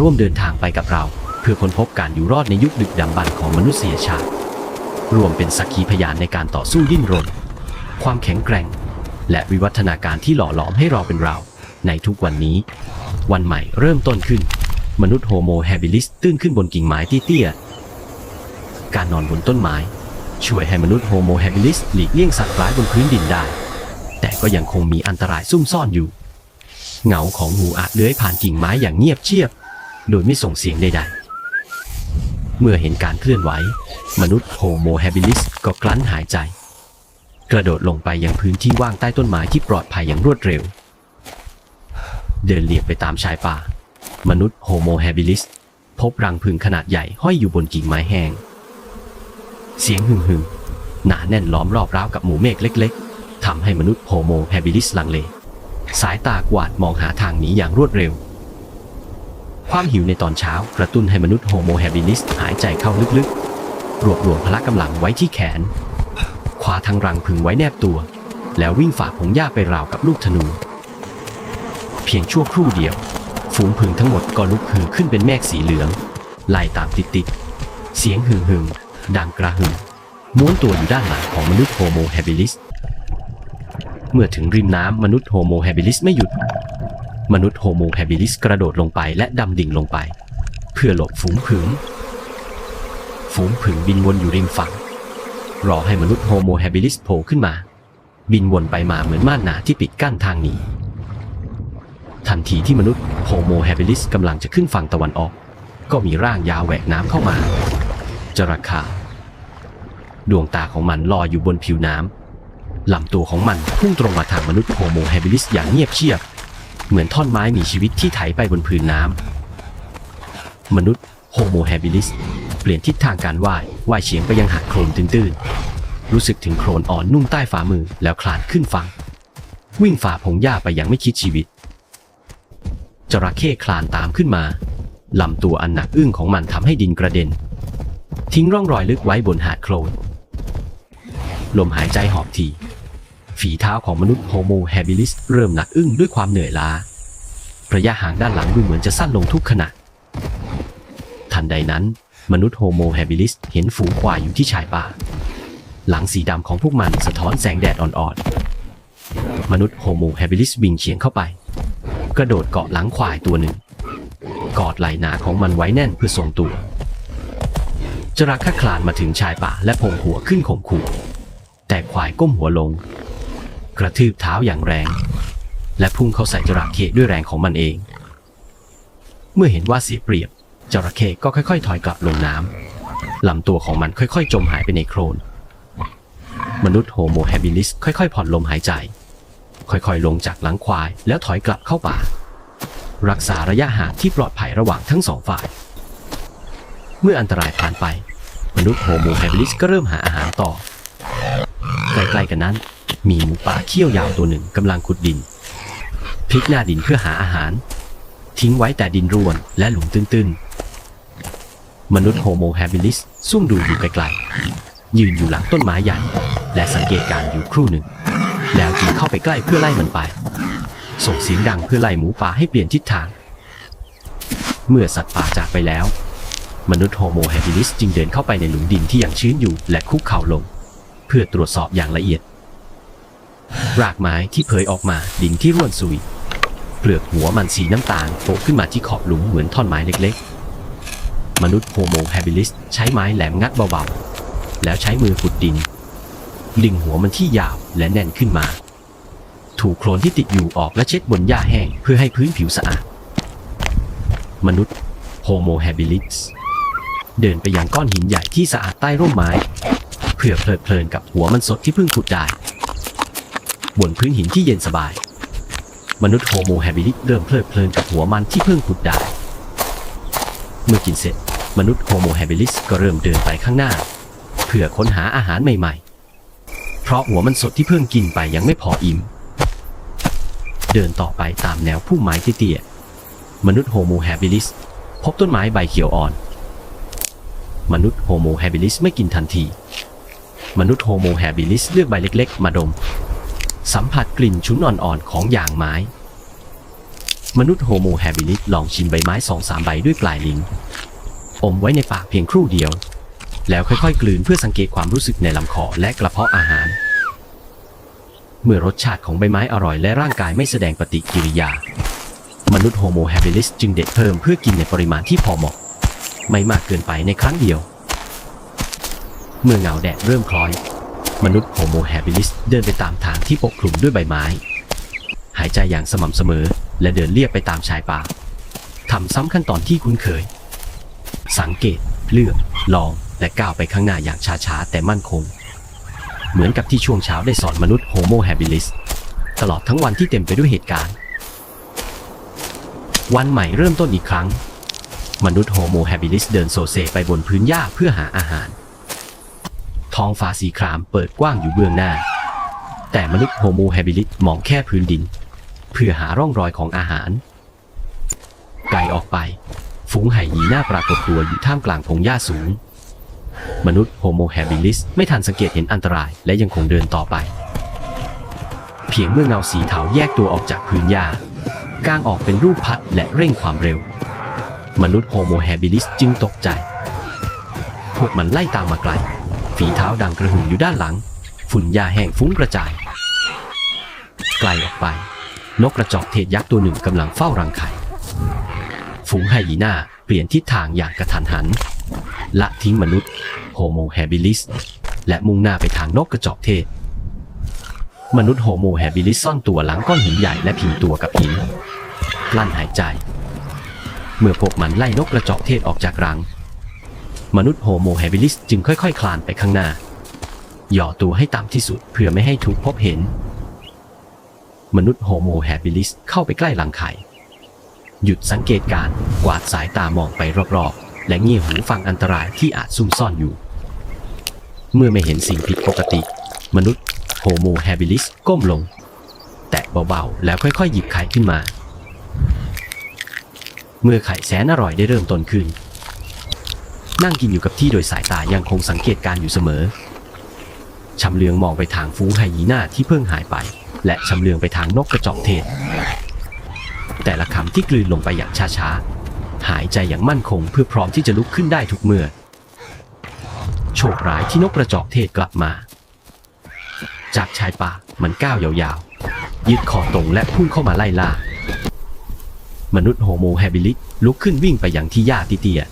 ร่วมเดินทางไปกับเราเพื่อค้นพบการอยู่รอดในยุคดึกดำบรรพ์ของมนุษยชาติรวมเป็นสักขีพยานในการต่อสู้ดิ้นรนความแข็งแกร่งและวิวัฒนาการที่หล่อหลอมให้เราเป็นเราในทุกวันนี้วันใหม่เริ่มต้นขึ้นมนุษย์โฮโมแฮบิลิสตื้นขึ้นบนกิ่งไม้เตี้ยๆการนอนบนต้นไม้ช่วยให้มนุษย์โฮโมแฮบิลิสหลีกเลี่ยงสัตว์ร้ายบนพื้นดินได้แต่ก็ยังคงมีอันตรายซุ่มซ่อนอยู่เงาของงูอาจเลื้อยผ่านกิ่งไม้อย่างเงียบเชียบโดยไม่ส่งเสียงใดๆเมื่อเห็นการเคลื่อนไหวมนุษย์โฮโมแฮบิลิสก็กลั้นหายใจกระโดดลงไปยังพื้นที่ว่างใต้ต้นไม้ที่ปลอดภัยอย่างรวดเร็วเดินเลียบไปตามชายป่ามนุษย์โฮโมแฮบิลิสพบรังผึ้งขนาดใหญ่ห้อยอยู่บนกิ่งไม้แห้งเสียงหึ่งๆหนาแน่นล้อมรอบราวกับหมู่เมฆเล็กๆทำให้มนุษย์โฮโมแฮบิลิสลังเลสายตากวาดมองหาทางหนีอย่างรวดเร็วความหิวในตอนเช้ากระตุ้นให้มนุษย์โฮโมแฮบิลิสหายใจเข้าลึกๆรวบรวมพละกำลังไว้ที่แขนคว้าทั้งรังผึ้งไว้แนบตัวแล้ววิ่งฝ่าพงหญ้าไปราวกับลูกธนูเพียงชั่วครู่เดียวฝูงผึ้งทั้งหมดก็ลุกฮือขึ้นเป็นเมฆสีเหลืองไล่ตามติดๆเสียงหึ่งๆดังกระหึ่มม้วนตัวอยู่ด้านหลังของมนุษย์โฮโมแฮบิลิสเมื่อถึงริมน้ำมนุษย์โฮโมแฮบิลิสไม่หยุดมนุษย์โฮโมแฮบิลิสกระโดดลงไปและดำดิ่งลงไปเพื่อหลบฝูงผึ้งบินวนอยู่ริมฝั่งรอให้มนุษย์โฮโมแฮบิลิสโผล่ขึ้นมาบินวนไปมาเหมือนม่านหนาที่ปิดกั้นทางหนีทันทีที่มนุษย์โฮโมแฮบิลิสกำลังจะขึ้นฝั่งตะวันออกก็มีร่างยาวแหวกน้ำเข้ามาจระเข้ดวงตาของมันลอยอยู่บนผิวน้ำลำตัวของมันพุ่งตรงมาทางมนุษย์โฮโมแฮบิลิสอย่างเงียบเชียบเหมือนท่อนไม้มีชีวิตที่ไถไปบนพื้นน้ำมนุษย์โฮโมแฮบิลิสเปลี่ยนทิศทางการว่ายเฉียงไปยังหาดโคลนตื้นๆรู้สึกถึงโคลนอ่อนนุ่มใต้ฝ่ามือแล้วคลานขึ้นฝั่งวิ่งฝ่าพงหญ้าไปอย่างไม่คิดชีวิตจระเข้คลานตามขึ้นมาลำตัวอันหนักอึ้งของมันทำให้ดินกระเด็นทิ้งร่องรอยลึกไว้บนหาดโคลนลมหายใจหอบทีฝีเท้าของมนุษย์โฮโมแฮบิลิสเริ่มหนักอึ้งด้วยความเหนื่อยล้าระยะห่างด้านหลังดูเหมือนจะสั้นลงทุกขณะทันใดนั้นมนุษย์โฮโมแฮบิลิสเห็นฝูงควายอยู่ที่ชายป่าหลังสีดำของพวกมันสะท้อนแสงแดดอ่อนๆมนุษย์โฮโมแฮบิลิสวิ่งเฉียงเข้าไปกระโดดเกาะหลังควายตัวหนึ่งกอดไหล่หนาของมันไว้แน่นเพื่อทรงตัวจระเข้คลานมาถึงชายป่าและโผงหัวขึ้นข่มขู่แต่ควายก้มหัวลงกระทืบเท้าอย่างแรงและพุ่งเข้าใส่จระเข้ด้วยแรงของมันเองเมื่อเห็นว่าเสียเปรียบจระเข้ก็ค่อยๆถอยกลับลงน้ำลำตัวของมันค่อยๆจมหายไปในโคลนมนุษย์โฮโมแฮบิลิสค่อยๆผ่อนลมหายใจค่อยๆลงจากหลังควายแล้วถอยกลับเข้าป่ารักษาระยะห่างที่ปลอดภัยระหว่างทั้งสองฝ่ายเมื่ออันตรายผ่านไปมนุษย์โฮโมแฮบิลิสก็เริ่มหาอาหารต่อใกล้ๆกันนั้นมีหมูป่าเขี้ยวยาวตัวหนึ่งกำลังขุดดินพลิกหน้าดินเพื่อหาอาหารทิ้งไว้แต่ดินร่วนและหลุมตื้นๆมนุษย์โฮโมแฮบิลิสซุ่มดูอยู่ไกลๆยืนอยู่หลังต้นไม้ใหญ่และสังเกตการอยู่ครู่หนึ่งแล้วจึงเข้าไปใกล้เพื่อไล่มันไปส่งเสียงดังเพื่อไล่หมูป่าให้เปลี่ยนทิศทางเมื่อสัตว์ป่าจากไปแล้วมนุษย์โฮโมแฮบิลิสจึงเดินเข้าไปในหลุมดินที่ยังชื้นอยู่และคุกเข่าลงเพื่อตรวจสอบอย่างละเอียดรากไม้ที่เผยออกมาดินที่ร่วนซุยเปลือกหัวมันสีน้ำตาลโผล่ขึ้นมาที่ขอบหลุมเหมือนท่อนไม้เล็กๆมนุษย์โฮโมแฮบิลิสใช้ไม้แหลมงัดเบาๆแล้วใช้มือขุดดินดึงหัวมันที่ยาวและแน่นขึ้นมาถูโคลนที่ติดอยู่ออกและเช็ดบนหญ้าแห้งเพื่อให้พื้นผิวสะอาดมนุษย์โฮโมแฮบิลิสเดินไปยังก้อนหินใหญ่ที่สะอาดใต้ร่มไม้เพื่อเพลิดเพลินกับหัวมันสดที่เพิ่งขุดได้บนพื้นหินที่เย็นสบายมนุษย์โฮโมแฮบิลิสเริ่มเพลิดเพลินกับหัวมันที่เพิ่งขุดได้เมื่อกินเสร็จมนุษย์โฮโมแฮบิลิสก็เริ่มเดินไปข้างหน้าเพื่อค้นหาอาหารใหม่ๆเพราะหัวมันสดที่เพิ่งกินไปยังไม่พออิ่มเดินต่อไปตามแนวพุ่มไม้เตี้ยๆมนุษย์โฮโมแฮบิลิสพบต้นไม้ใบเขียวอ่อนมนุษย์โฮโมแฮบิลิสไม่กินทันทีมนุษย์โฮโมแฮบิลิสเลือกใบเล็กๆมาดมสัมผัสกลิ่นฉุนอ่อนๆของยางไม้ มนุษย์โฮโมแฮบิลิสลองชิมใบไม้2-3 ใบด้วยปลายลิ้นอมไว้ในปากเพียงครู่เดียวแล้วค่อยๆกลืนเพื่อสังเกตความรู้สึกในลำคอและกระเพาะอาหารเมื่อรสชาติของใบไม้อร่อยและร่างกายไม่แสดงปฏิกิริยามนุษย์โฮโมแฮบิลิสจึงเด็ดเพิ่มเพื่อกินในปริมาณที่พอเหมาะไม่มากเกินไปในครั้งเดียวเมื่อเงาแดดเริ่มคล้อยมนุษย์โฮโมแฮบิลิสเดินไปตามทางที่ปกคลุมด้วยใบไม้หายใจอย่างสม่ำเสมอและเดินเลียบไปตามชายป่าทำซ้ำขั้นตอนที่คุ้นเคยสังเกตเลือกลองและก้าวไปข้างหน้าอย่างช้าๆแต่มั่นคงเหมือนกับที่ช่วงเช้าได้สอนมนุษย์โฮโมแฮบิลิสตลอดทั้งวันที่เต็มไปด้วยเหตุการณ์วันใหม่เริ่มต้นอีกครั้งมนุษย์โฮโมแฮบิลิสเดินโซเซไปบนพื้นหญ้าเพื่อหาอาหารท้องฟ้าสีครามเปิดกว้างอยู่เบื้องหน้าแต่มนุษย์โฮโมแฮบิลิสมองแค่พื้นดินเพื่อหาร่องรอยของอาหารไกลออกไปฝูงไห่ยีน่าปรากฏตัวอยู่ท่ามกลางพงหญ้าสูงมนุษย์โฮโมแฮบิลิสไม่ทันสังเกตเห็นอันตรายและยังคงเดินต่อไปเพียงเมื่อเงาสีเทาแยกตัวออกจากพื้นหญ้ากางออกเป็นรูปพัดและเร่งความเร็วมนุษย์โฮโมแฮบิลิสจึงตกใจพวกมันไล่ตามมาไกลฝีเท้าดังกระหึ่มอยู่ด้านหลังฝุ่นหญ้าแห้งฟุ้งกระจายไกลออกไปนกกระจอกเทศยักษ์ตัวหนึ่งกำลังเฝ้ารังไข่ฝูงไฮยีน่าเปลี่ยนทิศทางอย่างกระทันหันละทิ้งมนุษย์โฮโมแฮบิลิสและมุ่งหน้าไปทางนกกระจอกเทศมนุษย์โฮโมแฮบิลิสซ่อนตัวหลังก้อนหินใหญ่และพิงตัวกับหินกลั้นหายใจเมื่อพวกมันไล่นกกระจอกเทศออกจากรังมนุษย์โฮโมแฮบิลิสจึงค่อยๆคลานไปข้างหน้าย่อตัวให้ต่ำที่สุดเพื่อไม่ให้ถูกพบเห็นมนุษย์โฮโมแฮบิลิสเข้าไปใกล้รังไข่หยุดสังเกตการกวาดสายตามองไปรอบๆและเงี่ยหูฟังอันตรายที่อาจซุ่มซ่อนอยู่เมื่อไม่เห็นสิ่งผิดปกติมนุษย์โฮโมแฮบิลิสก้มลงแตะเบาๆแล้วค่อยๆหยิบไข่ขึ้นมาเมื่อไข่แสนอร่อยได้เริ่มต้นขึ้นนั่งกินอยู่กับที่โดยสายตายังคงสังเกตการอยู่เสมอชำเลืองมองไปทางฝูงไฮยีน่าที่เพิ่งหายไปและชำเลืองไปทางนกกระจอกเทศแต่ละคำที่กลืนลงไปอย่างช้าๆหายใจอย่างมั่นคงเพื่อพร้อมที่จะลุกขึ้นได้ทุกเมื่อโชคร้ายที่นกกระจอกเทศกลับมาจากชายป่ามันก้าวยาวๆยืดคอตรงและพุ่งเข้ามาไล่ล่ามนุษย์โฮโมแฮบิลิสลุกขึ้นวิ่งไปอย่างที่หญ้าเตี้ย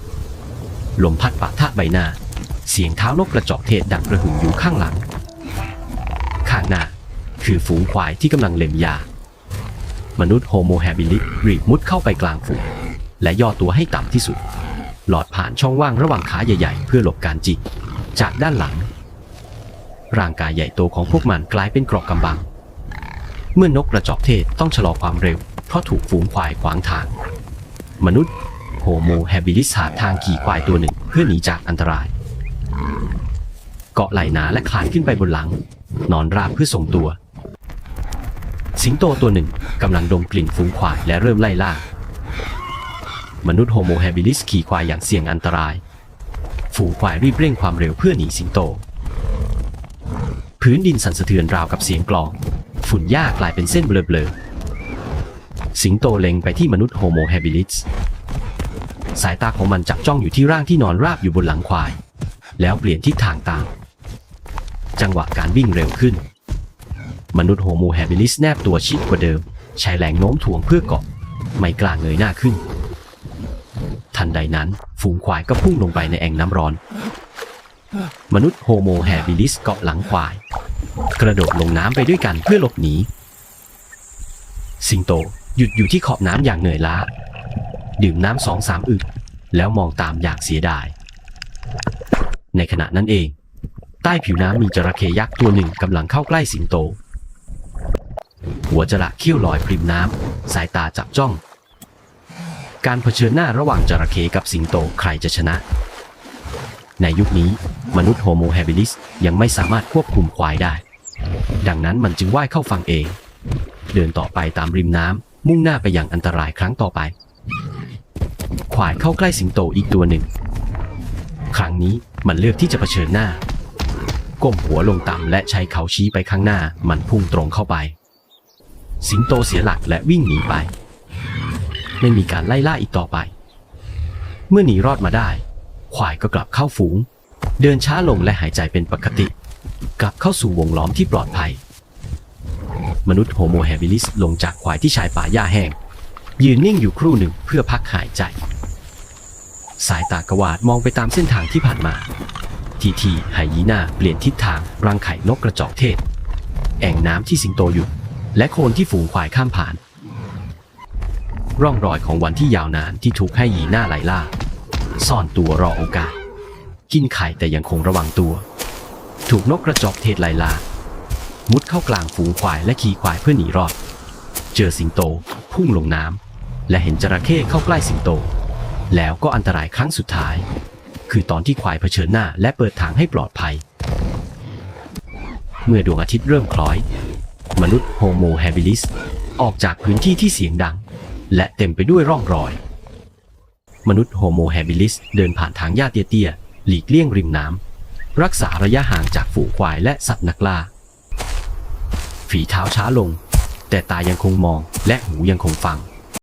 ๆลมพัดปะทะใบหน้าเสียงเท้านกกระจอกเทศดังกระหึ่มอยู่ข้างหลังข้างหน้าคือฝูงควายที่กำลังเล็มหญ้ามนุษย์โฮโมแฮบิลิสรีบมุดเข้าไปกลางฝูงและย่อตัวให้ต่ำที่สุดหลอดผ่านช่องว่างระหว่างขาใหญ่ๆเพื่อหลบการจิกจากด้านหลังร่างกายใหญ่โตของพวกมันกลายเป็นเกราะกำบังเมื่อนกกระจอกเทศต้องชะลอความเร็วเพราะถูกฝูงควายขวางทางมนุษย์โฮโมแฮบิลิสหาทางขี่ควายตัวหนึ่งเพื่อหนีจากอันตรายเกาะไหล่หนาและคลานขึ้นไปบนหลังนอนราบเพื่อส่งตัวสิงโตตัวหนึ่งกำลังดมกลิ่นฝูงควายและเริ่มไล่ล่ามนุษย์โฮโมแฮบิลิสขี่ควายอย่างเสี่ยงอันตรายฝูงควายรีบเร่งความเร็วเพื่อหนีสิงโตพื้นดินสั่นสะเทือนราวกับเสียงกลองฝุ่นหญ้ากลายเป็นเส้นเบลอๆสิงโตเล็งไปที่มนุษย์โฮโมแฮบิลิสสายตาของมันจับจ้องอยู่ที่ร่างที่นอนราบอยู่บนหลังควายแล้วเปลี่ยนทิศทางตามจังหวะการวิ่งเร็วขึ้นมนุษย์โฮโมแฮบิลิสแนบตัวชิดกว่าเดิมใช้แรงโน้มถ่วงเพื่อเกาะไม่กล้าเงยหน้าขึ้นทันใดนั้นฝูงควายก็พุ่งลงไปในแอ่งน้ำร้อนมนุษย์โฮโมแฮบิลิสเกาะหลังควายกระโดดลงน้ำไปด้วยกันเพื่อหลบหนีสิงโตหยุดอยู่ที่ขอบน้ำอย่างเหนื่อยล้าดื่มน้ำ2-3 อึกแล้วมองตามอย่างเสียดายในขณะนั้นเองใต้ผิวน้ำมีจระเข้ยักษ์ตัวหนึ่งกำลังเข้าใกล้สิงโตหัวจระเข้ลอยปริมน้ำสายตาจับจ้องการเผชิญหน้าระหว่างจระเข้กับสิงโตใครจะชนะในยุคนี้มนุษย์โฮโมแฮบิลิสยังไม่สามารถควบคุมควายได้ดังนั้นมันจึงว่ายเข้าฝั่งเองเดินต่อไปตามริมน้ำมุ่งหน้าไปยังอันตรายครั้งต่อไปควายเข้าใกล้สิงโตอีกตัวหนึ่งครั้งนี้มันเลือกที่จะเผชิญหน้าก้มหัวลงต่ำและใช้เขาชี้ไปข้างหน้ามันพุ่งตรงเข้าไปสิงโตเสียหลักและวิ่งหนีไป ไม่มีการไล่ล่าอีกต่อไปเมื่อหนีรอดมาได้ควายก็กลับเข้าฝูงเดินช้าลงและหายใจเป็นปกติกลับเข้าสู่วงล้อมที่ปลอดภัยมนุษย์โฮโมแฮบิลิสลงจากควายที่ชายป่าหญ้าแห้งยืนนิ่งอยู่ครู่หนึ่งเพื่อพักหายใจสายตากวาดมองไปตามเส้นทางที่ผ่านมาทีไฮยีน่าเปลี่ยนทิศทางรังไข่นกกระจอกเทศแอ่งน้ำที่สิงโตอยู่และโคลนที่ฝูงควายข้ามผ่านร่องรอยของวันที่ยาวนานที่ถูกไฮยีน่าไล่ล่าซ่อนตัวรอโอกาสกินไข่แต่ยังคงระวังตัวถูกนกกระจอกเทศไล่ล่ามุดเข้ากลางฝูงควายและขี่ควายเพื่อหนีรอดเจอสิงโตพุ่งลงน้ำและเห็นจระเข้เข้าใกล้สิงโตแล้วก็อันตรายครั้งสุดท้ายคือตอนที่ควายเผชิญหน้าและเปิดทางให้ปลอดภัยเมื่อดวงอาทิตย์เริ่มคล้อยมนุษย์โฮโมแฮบิลิสออกจากพื้นที่ที่เสียงดังและเต็มไปด้วยร่องรอยมนุษย์โฮโมแฮบิลิสเดินผ่านทางหญ้าเตี้ยๆหลีกเลี่ยงริมน้ำรักษาระยะห่างจากฝูงควายและสัตว์นักล่าฝีเท้าช้าลงแต่ตายังคงมองและหูยังคงฟัง